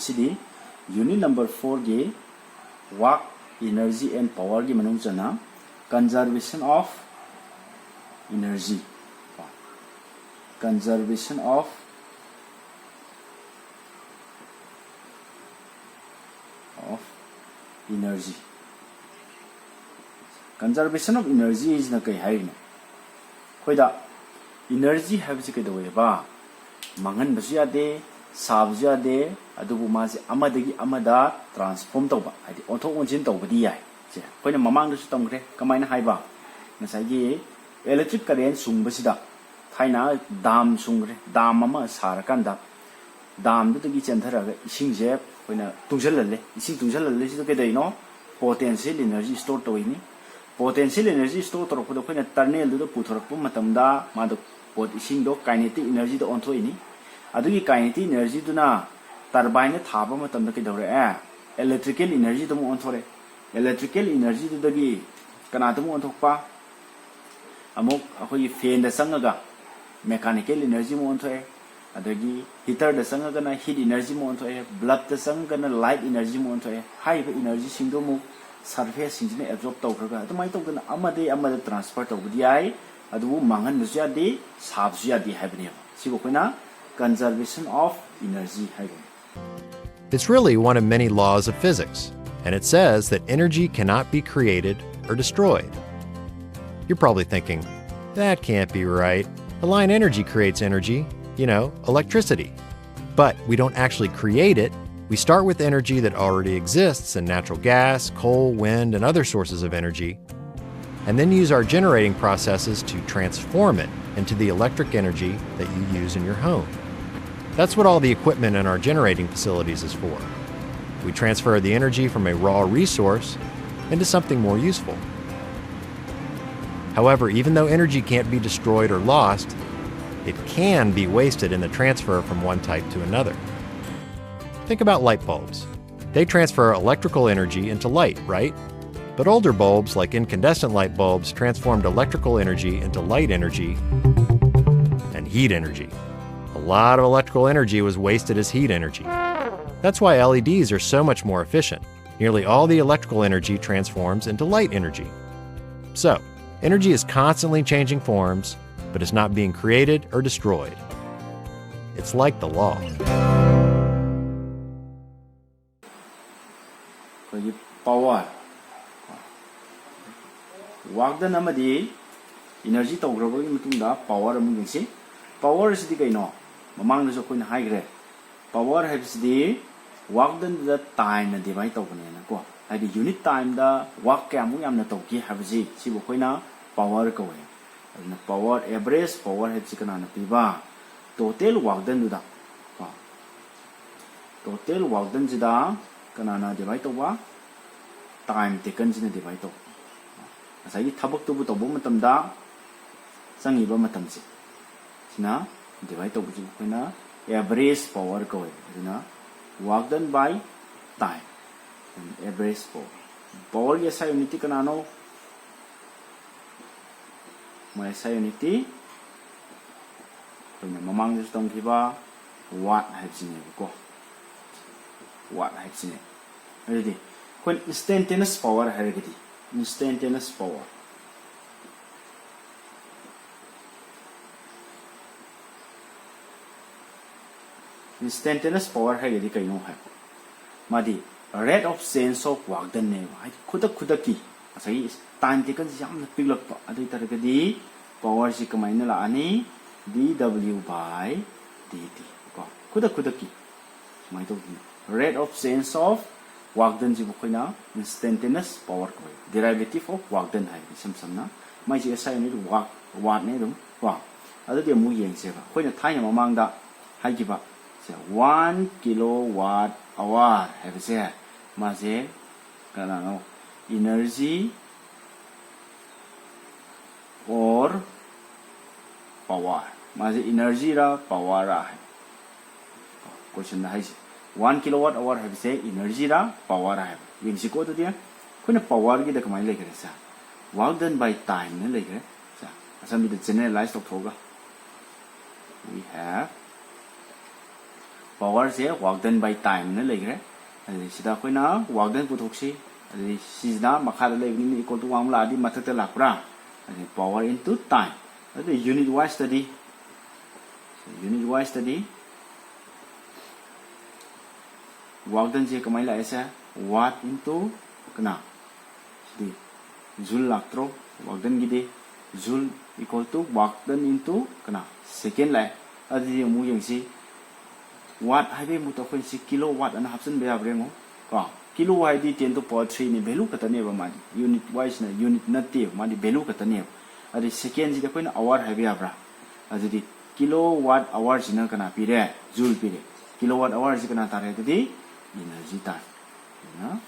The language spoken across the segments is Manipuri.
masidi unit number 4 gi work energy and power gi manung chana conservation of energy conservation of energy conservation of energy is na kai hai na khoida energy have ji kai do ba mangan basu ya de sab ja de adubu ma ji amadagi amada transform tawba hadi onthok onjin tawbadi yai je khoina mamang du su tamgre kamaina hai ba nasai gi electric current sungbasida thaina dam sungre dam ama sarakanda dam du gi chentharaga ising je khoina tungjallalle ising tungjallalle ji ke dai no potential energy store toini potential energy store torokdo khoina tunnel du puthorappu matamda ma do pot ising do kinetic energy do onthoini adugi kinetic energy duna turbine thaba matamda ke dore electrical energy do onthore electrical energy du dagi kana do onthokpa amok akhoi fan da sangaga mechanical energy mo onthoe adagi heater da sangaga na heat energy mo onthoe blood da sangaga na light energy mo onthoe high energy singdo mo surface singine absorb tawkhraga adumai tawdana amada transfer tawbudi ai adu mangan nusya de sabsya de habne sibo koina conservation of energy haibne. It's really one of many laws of physics, and it says that energy cannot be created or destroyed. You're probably thinking, that can't be right. A line energy creates energy, electricity. But we don't actually create it. We start with energy that already exists in natural gas, coal, wind, and other sources of energy, and then use our generating processes to transform it into the electric energy that you use in your home. That's what all the equipment in our generating facilities is for. We transfer the energy from a raw resource into something more useful. However, even though energy can't be destroyed or lost, it can be wasted in the transfer from one type to another. Think about light bulbs. They transfer electrical energy into light, right? But older bulbs, like incandescent light bulbs, transformed electrical energy into light energy and heat energy. A lot of electrical energy was wasted as heat energy. That's why LEDs are so much more efficient. Nearly all the electrical energy transforms into light energy. So, energy is constantly changing forms, but it's not being created or destroyed. It's like the law. Power. Work done amadi energy tawgrabo matungda power amu yengsi. Power is the no. Mamang na so kun high grade. Power has the work done the time na divide tawbane na ko. Hadi unit time da work kamu yamna tawki habji sibo koina power ko we. Na power average power has kana na piba. Total work done da. Total work done jida kana na divide tawba. Time taken jina divide taw. Asai thabak tu bu tawbo matamda sangiba matamsi. Sina divide tawbu ji koina average power ko we. Dina work done by time. Average power. Power ya SI unity kana no. My SI unity koina mamang ju tong kiba watt hajine ko. Watt hajine. Ready? When instantaneous power harigati. Instantaneous power. Instantaneous power harigati kaino hai. Madi rate of change of work done ne. Kudaki. Asai time taken jam piglak pa. Adi taragadi power si kamaina la ani dw by dt. Kudaki. Mai to rate of change of work done ji bukoina instantaneous power ko derivative of work done hai samna mai ji SI unit watt ne dum wa adu de mu yeng se ba koina thaina mamang da hai ki ba 1 kilowatt hour hai ba se ma se kana no energy or power ma se energy ra power ra hai question hai 1 kilowatt hour have say energy ra power have yin si ko to dia kuna power gi da kamai lekre sa work done by time ne lekre sa asam bi generalize to thoga we have power se work done by time na legre sida koina work done puthokse sida makha da legni equal to 1 la di mathak la pra power into time unit wise study work done je kamai la esa watt into kana di joule laktro work done gide joule equal to work done into kana second la adi mu yang si watt hai be mu to kon si kilowatt ana hapsan be abre mo ko kilo hai di 10 to power 3 ni value ka tane ba ma unit wise na unit na te ma di value ka tane adi second ji da kon hour hai be abra adi di kilowatt hour jina kana pire joule pire kilowatt hour ji kana tare di energy ta na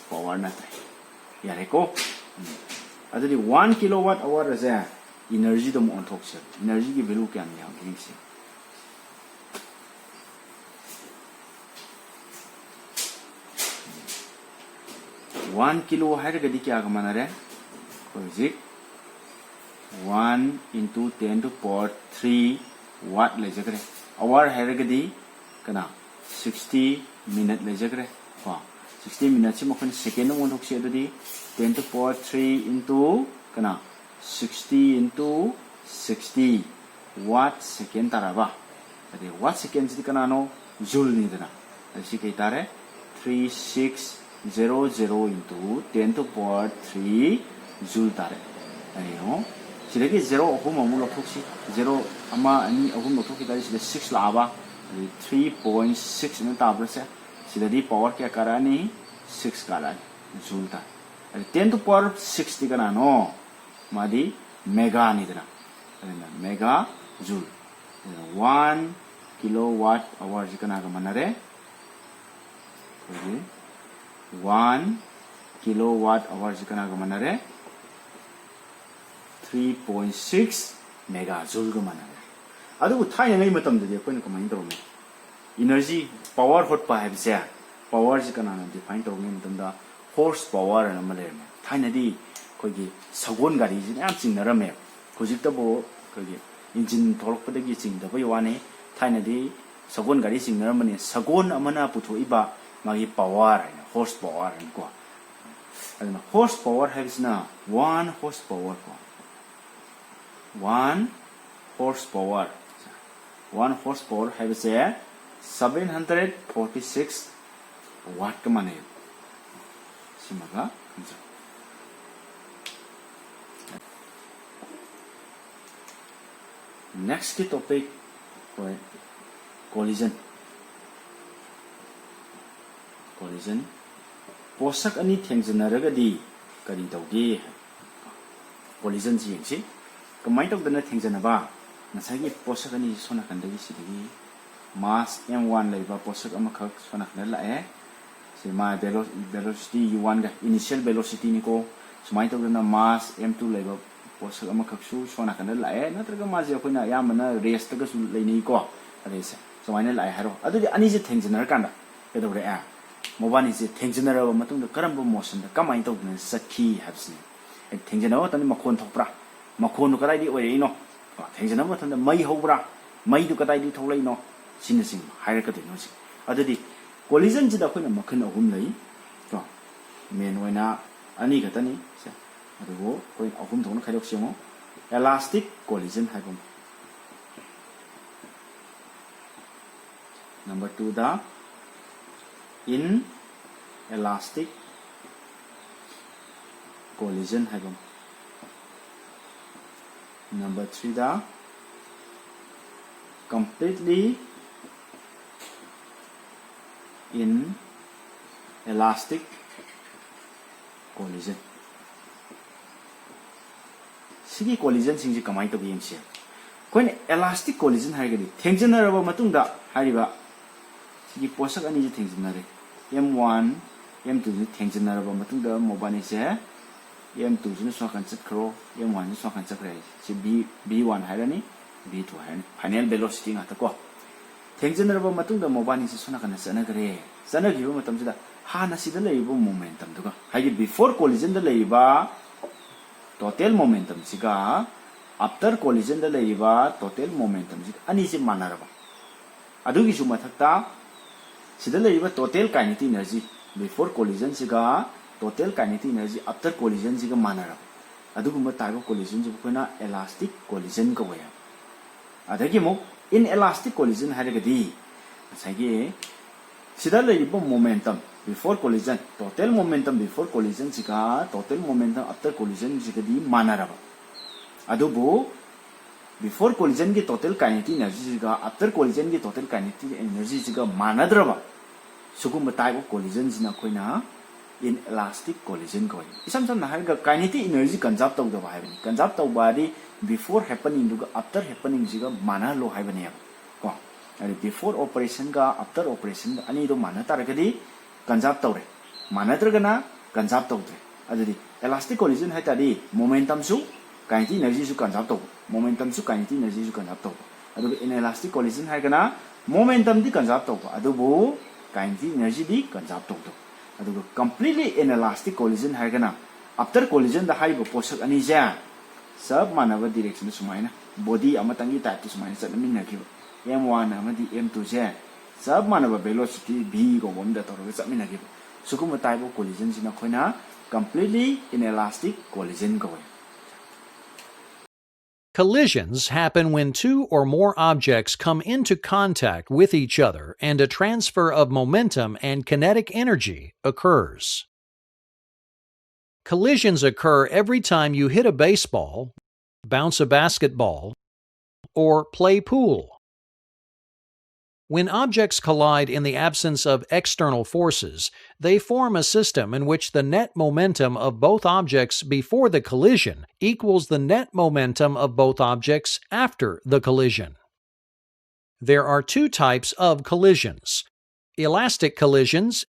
power na ta yare ko adi di 1 kilowatt hour is energy dom on thok se energy ki value kya ni ang se 1 kilo है गदी क्या कमाना रे kojic 1 into 10 to power 3 watt ले जगरे hour है गदी कना 60 minute ले जगरे वा 60 minute से मखन second में उनको से ददी 10 to power 3 into कना 60 into 60 watt second ताराबा अरे watt second से कना नो joule नहीं देना ऐसी कही तारे 3600 into 10 to power 3 joule tare ayo sidagi 0 ahum amu lokhoksi 0 ama ani ahum lokhoki tari sida 6 la ba 3.6 na tabra se sidadi power kya karani 6 kala joule ta 10 to power 6 digana no madi mega ni dana mega joule 1 kilowatt hour jikana ga manare 1 kilowatt hour jikana ga manare 3.6 mega joule ga manare adu thaina ngai matam de ko ni kamai tawme energy power hot pa have se power jikana na define tawme matam da horse power na male thaina di ko gi sagon gari ji yam chingnarame hojik ta bo ko gi engine tholok pa gi ching da bai wane thaina di sagon gari chingnaramani sagon amana puthoiba magi power horsepower ko aduna horsepower has na 1 horsepower ko 1 horsepower 1 horsepower has a 746 watt ka mane simaga next ki topic collision पोषक अनि थेंजनरगदी करी तौगे collision ji yengsi kamai tokdana thengjanaba nasagi posak ani sona kandagi sidagi mass m1 leiba posak amakhak sona khana lae sima velocity u1 ga initial velocity ni ko sumai tokdana mass m2 leiba posak amakhak su sona khana lae natraga ma je koina yamana race taga su leini ko race sumai na lae haro adu ani je thengjanar kanda kedore a mobani se thengjanaraba matungda karamba motion da kamai tokdana sakhi habsni thengjanaba tani makhon thokpra makhon kadai di oi no thengjanaba tanda mai hobra mai du kadai di tholai no sinising hairaka de no si adadi collision ji da khoina makhan ahum lai to main oina ani gatani se adugo koi ahum thona khaidok semo elastic collision haibum number 2 da inelastic collision haibum number 3 da completely inelastic collision sigi collision singji kamai to yengse koin elastic collision haigadi thengjanaraba matungda hariba sigi posak ani ji thengjanare m1 m2 ji thengjanaraba matungda mobani se m2 ji so kan chakro m1 ji so kan chakrai si b1 hairani b2 hairani final velocity ngata ko thengjanaraba matungda mobani se sona kan sanagre sanagiba matam jida hana sida leibo momentum duga haigi before collision da leiba total momentum siga after collision da leiba total momentum siga ani se manaraba adugi su mathakta sida leiba total kinetic energy before collision siga total kinetic energy after collision siga manara adugumba type of collision ji koina elastic collision ka waya adagi mo inelastic collision haragadi sagi sida leiba momentum before collision total momentum before collision siga total momentum after collision siga di manara adubu before collision ki total kinetic energy siga after collision ki total kinetic energy siga manadraba sugumba type of collision sina koina inelastic collision koi isam sam na harga kinetic energy conserve tawda ba haibani conserve tawbadi before happening duga after happening siga mana lo haibani ko ari before operation ga after operation ani do mana taragadi conserve tawre mana tragana conserve tawdre adudi elastic collision haitadi momentum su kinetic energy su conserve taw momentum su kinetic energy su conserve taw adubu inelastic collision haigana momentum di conserve taw adubu kinetic energy di conserve taw adubu completely inelastic collision haigana after collision da haibo posak ani ja sab manaba direction sumaina body amatangi type sumaina satmin nakiba m1 amadi m2 ja sab manaba velocity v go bomda tawra satmin nakiba sukuma type of collision sina khoina completely inelastic collision ko. Collisions happen when two or more objects come into contact with each other and a transfer of momentum and kinetic energy occurs. Collisions occur every time you hit a baseball, bounce a basketball, or play pool. When objects collide in the absence of external forces, they form a system in which the net momentum of both objects before the collision equals the net momentum of both objects after the collision. There are two types of collisions: elastic collisions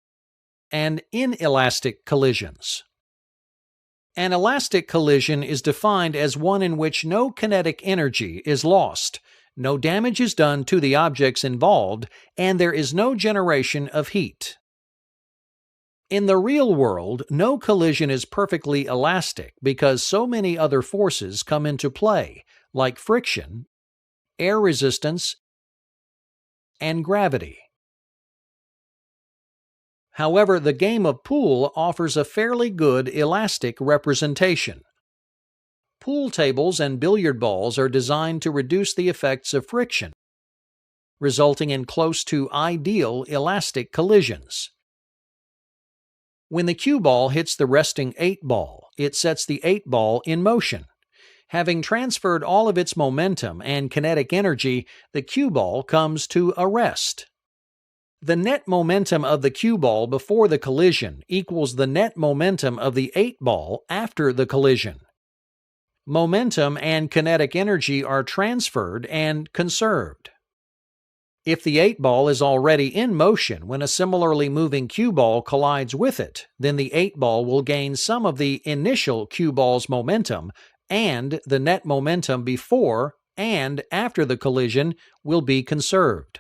and inelastic collisions. An elastic collision is defined as one in which no kinetic energy is lost, no damage is done to the objects involved, and there is no generation of heat. In the real world, no collision is perfectly elastic because so many other forces come into play, like friction, air resistance, and gravity. However, the game of pool offers a fairly good elastic representation. Pool tables and billiard balls are designed to reduce the effects of friction, resulting in close to ideal elastic collisions. When the cue ball hits the resting 8 ball, it sets the 8 ball in motion. Having transferred all of its momentum and kinetic energy, the cue ball comes to a rest. The net momentum of the cue ball before the collision equals the net momentum of the 8 ball after the collision. Momentum and kinetic energy are transferred and conserved. If the 8 ball is already in motion when a similarly moving cue ball collides with it, then the 8 ball will gain some of the initial cue ball's momentum, and the net momentum before and after the collision will be conserved.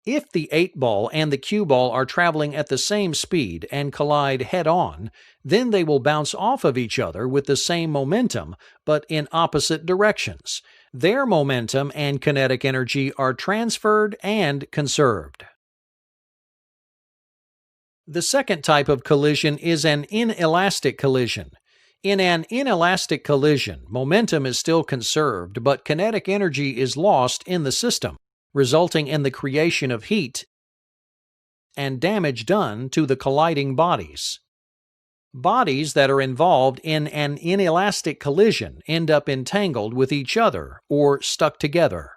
If the 8 ball and the cue ball are traveling at the same speed and collide head-on, then they will bounce off of each other with the same momentum, but in opposite directions. Their momentum and kinetic energy are transferred and conserved. The second type of collision is an inelastic collision. In an inelastic collision, momentum is still conserved, but kinetic energy is lost in the system, resulting in the creation of heat and damage done to the colliding bodies. Bodies that are involved in an inelastic collision end up entangled with each other or stuck together.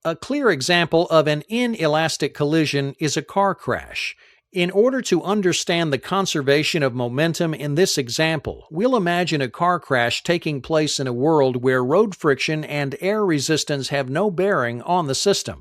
A clear example of an inelastic collision is a car crash. In order to understand the conservation of momentum in this example, we'll imagine a car crash taking place in a world where road friction and air resistance have no bearing on the system.